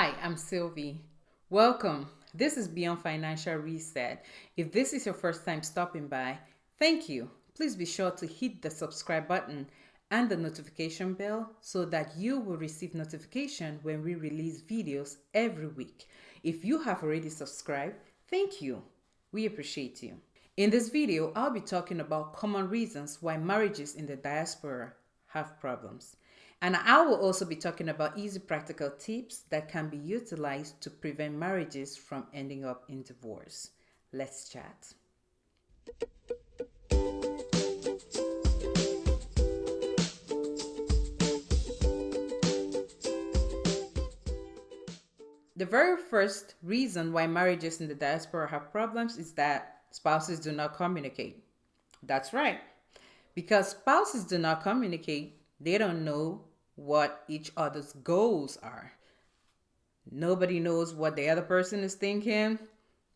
Hi, I'm Sylvie. Welcome. This is Beyond Financial Reset. If this is your first time stopping by, thank you. Please be sure to hit the subscribe button and the notification bell so that you will receive notification when we release videos every week. If you have already subscribed, thank you. We appreciate you. In this video, I'll be talking about common reasons why marriages in the diaspora have problems. And I will also be talking about easy practical tips that can be utilized to prevent marriages from ending up in divorce. Let's chat. The very first reason why marriages in the diaspora have problems is that spouses do not communicate. That's right. Because spouses do not communicate, they don't know what each other's goals are. Nobody knows what the other person is thinking.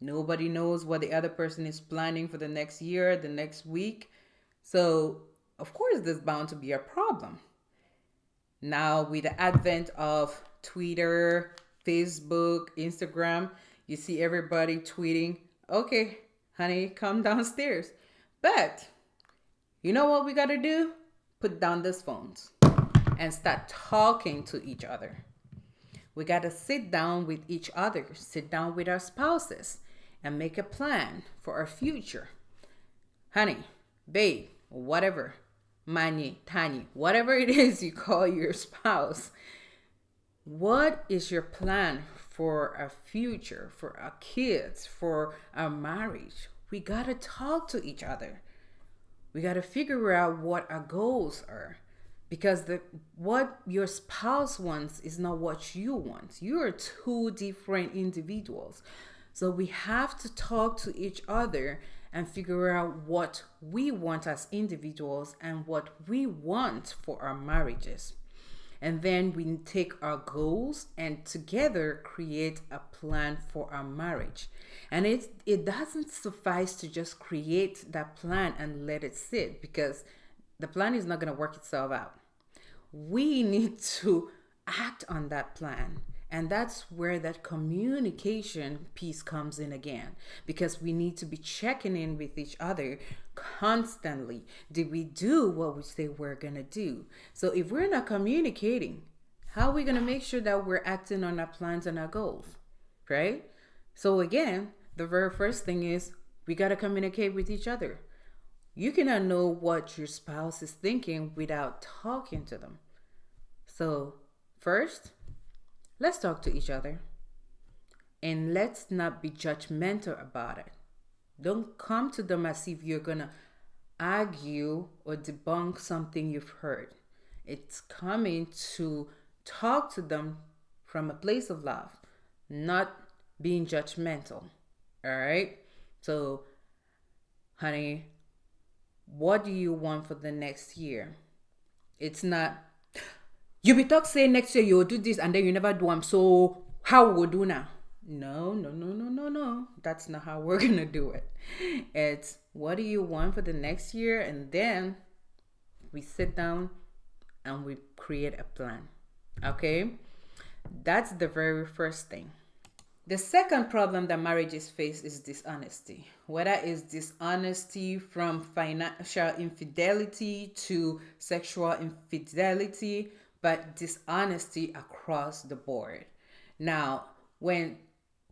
Nobody knows what the other person is planning for the next year, the next week. So, of course, there's bound to be a problem. Now, with the advent of Twitter, Facebook, Instagram, you see everybody tweeting, okay, honey, come downstairs. But you know what we got to do? Put down these phones and start talking to each other. We got to sit down with each other, sit down with our spouses, and make a plan for our future. Honey, babe, whatever, mani, tani, whatever it is you call your spouse. What is your plan for our future, for our kids, for our marriage? We got to talk to each other. We got to figure out what our goals are. Because what your spouse wants is not what you want. You are two different individuals. So we have to talk to each other and figure out what we want as individuals and what we want for our marriages. And then we take our goals and together create a plan for our marriage. And it doesn't suffice to just create that plan and let it sit, because the plan is not going to work itself out. We need to act on that plan. And that's where that communication piece comes in again, because we need to be checking in with each other constantly. Did we do what we say we're going to do? So if we're not communicating, how are we going to make sure that we're acting on our plans and our goals, right? So again, the very first thing is we got to communicate with each other. You cannot know what your spouse is thinking without talking to them. So first, let's talk to each other. And let's not be judgmental about it. Don't come to them as if you're going to argue or debunk something you've heard. It's coming to talk to them from a place of love, not being judgmental. All right? So, honey, what do you want for the next year? It's not, you be talk say next year you'll do this and then you never do them. So how we do now? No. That's not how we're gonna do it. It's what do you want for the next year? And then we sit down and we create a plan. Okay? That's the very first thing. The second problem that marriages face is dishonesty. Whether it's dishonesty from financial infidelity to sexual infidelity, but dishonesty across the board. Now, when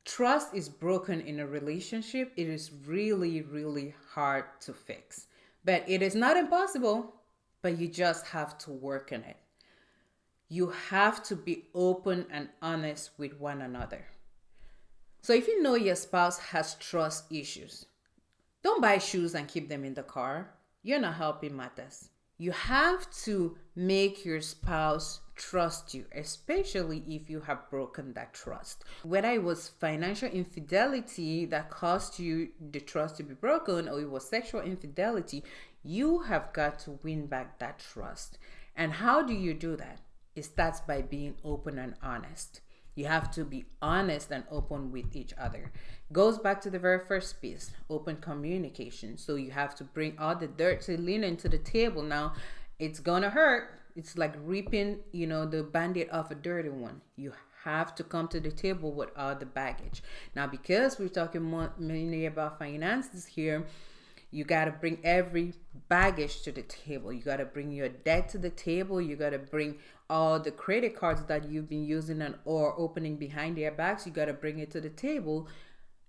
trust is broken in a relationship, it is really, really hard to fix. But it is not impossible, but you just have to work on it. You have to be open and honest with one another. So if you know your spouse has trust issues, don't buy shoes and keep them in the car. You're not helping matters. You have to make your spouse trust you, especially if you have broken that trust. Whether it was financial infidelity that caused you the trust to be broken, or it was sexual infidelity, you have got to win back that trust. And how do you do that? It starts by being open and honest. You have to be honest and open with each other. Goes back to the very first piece, open communication. So you have to bring all the dirty linen to the table. Now, it's gonna hurt. It's like ripping, the band-aid off a dirty one. You have to come to the table with all the baggage. Now, because we're talking mainly about finances here, you got to bring every baggage to the table. You got to bring your debt to the table. You got to bring all the credit cards that you've been using and or opening behind their backs. You got to bring it to the table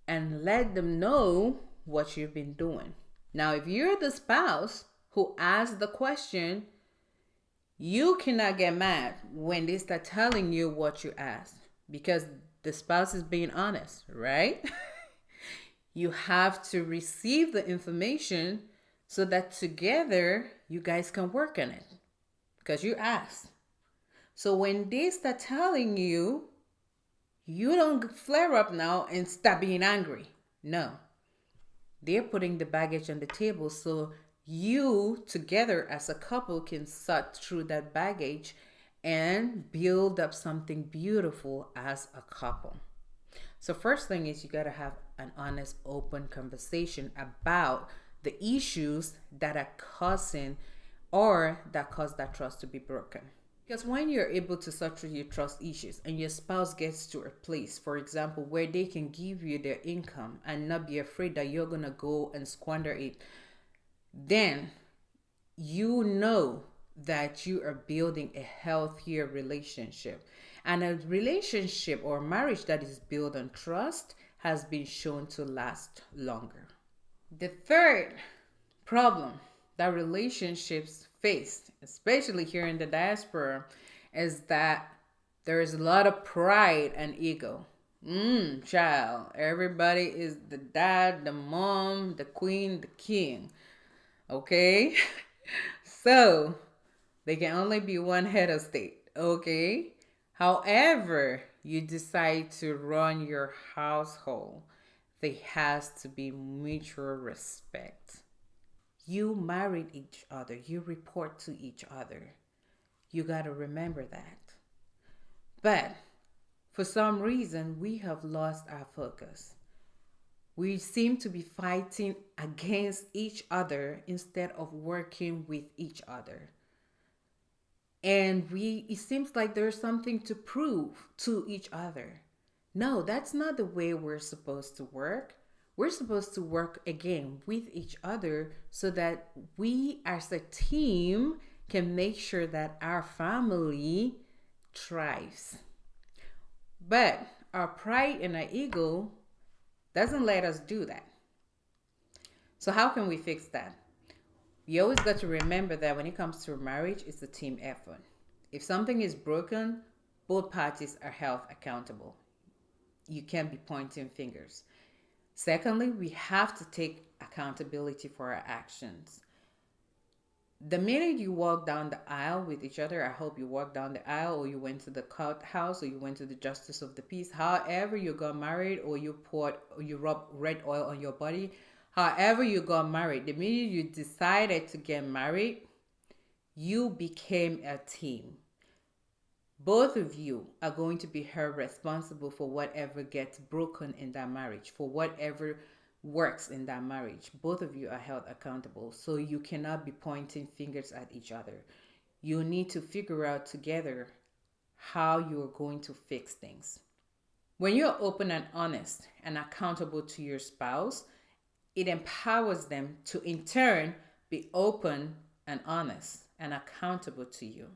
and let them know what you've been doing. Now, if you're the spouse who asked the question, you cannot get mad when they start telling you what you asked, because the spouse is being honest, right? You have to receive the information so that together you guys can work on it, because you asked. So when they start telling you, you don't flare up now and start being angry. No. They're putting the baggage on the table so you together as a couple can sort through that baggage and build up something beautiful as a couple. So first thing is you got to have an honest, open conversation about the issues that are causing or that cause that trust to be broken. Because when you're able to sort through your trust issues and your spouse gets to a place, for example, where they can give you their income and not be afraid that you're going to go and squander it, then you know that you are building a healthier relationship. And a relationship or marriage that is built on trust has been shown to last longer. The third problem that relationships face, especially here in the diaspora, is that there is a lot of pride and ego. Child, everybody is the dad, the mom, the queen, the king. Okay? So, they can only be one head of state. Okay? However, you decide to run your household, there has to be mutual respect. You married each other. You report to each other. You got to remember that. But for some reason, we have lost our focus. We seem to be fighting against each other instead of working with each other. And it seems like there's something to prove to each other. No, that's not the way we're supposed to work. We're supposed to work again with each other so that we as a team can make sure that our family thrives. But our pride and our ego doesn't let us do that. So how can we fix that? You always got to remember that when it comes to marriage, it's a team effort. If something is broken, both parties are held accountable. You can't be pointing fingers. Secondly, we have to take accountability for our actions. The minute you walk down the aisle with each other, I hope you walked down the aisle or you went to the courthouse or you went to the justice of the peace, however you got married or you rub red oil on your body, however you got married, the minute you decided to get married, you became a team. Both of you are going to be held responsible for whatever gets broken in that marriage, for whatever works in that marriage. Both of you are held accountable. So you cannot be pointing fingers at each other. You need to figure out together how you are going to fix things. When you're open and honest and accountable to your spouse, it empowers them to in turn be open and honest and accountable to you.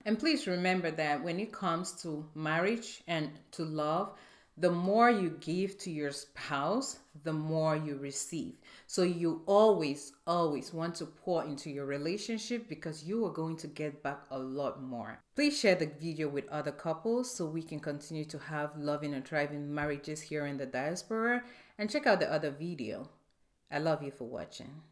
And please remember that when it comes to marriage and to love, the more you give to your spouse, the more you receive. So you always want to pour into your relationship because you are going to get back a lot more. Please share the video with other couples so we can continue to have loving and thriving marriages here in the diaspora. And check out the other video. I love you for watching.